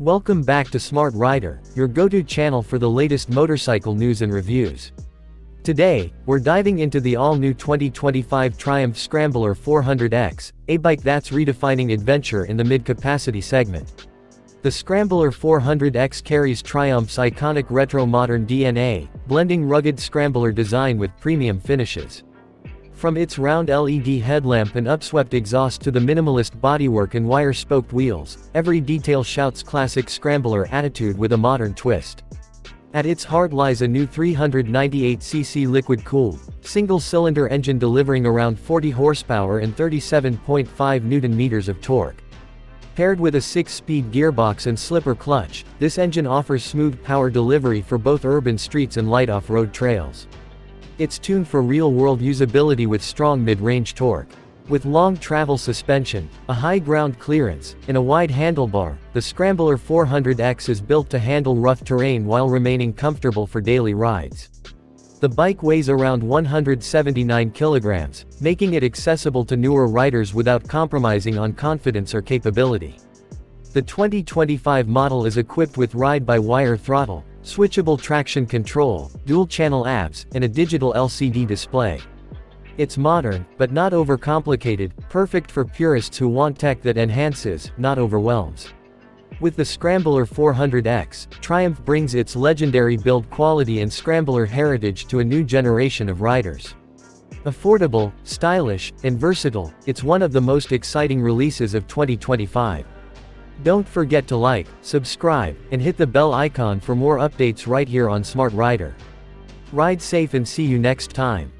Welcome back to Smart Rider, your go-to channel for the latest motorcycle news and reviews. Today, we're diving into the all-new 2025 Triumph Scrambler 400X, a bike that's redefining adventure in the mid-capacity segment. The Scrambler 400X carries Triumph's iconic retro-modern DNA, blending rugged Scrambler design with premium finishes. From its round LED headlamp and upswept exhaust to the minimalist bodywork and wire-spoked wheels, every detail shouts classic Scrambler attitude with a modern twist. At its heart lies a new 398cc liquid-cooled, single-cylinder engine delivering around 40 horsepower and 37.5 Nm of torque. Paired with a 6-speed gearbox and slipper clutch, this engine offers smooth power delivery for both urban streets and light off-road trails. It's tuned for real-world usability with strong mid-range torque. With long travel suspension, a high ground clearance, and a wide handlebar, the Scrambler 400X is built to handle rough terrain while remaining comfortable for daily rides. The bike weighs around 179 kilograms, making it accessible to newer riders without compromising on confidence or capability. The 2025 model is equipped with ride-by-wire throttle, switchable traction control, dual-channel apps, and a digital LCD display. It's modern, but not overcomplicated, perfect for purists who want tech that enhances, not overwhelms. With the Scrambler 400X, Triumph brings its legendary build quality and Scrambler heritage to a new generation of riders. Affordable, stylish, and versatile, it's one of the most exciting releases of 2025. Don't forget to like, subscribe, and hit the bell icon for more updates right here on Smart Rider. Ride safe and see you next time.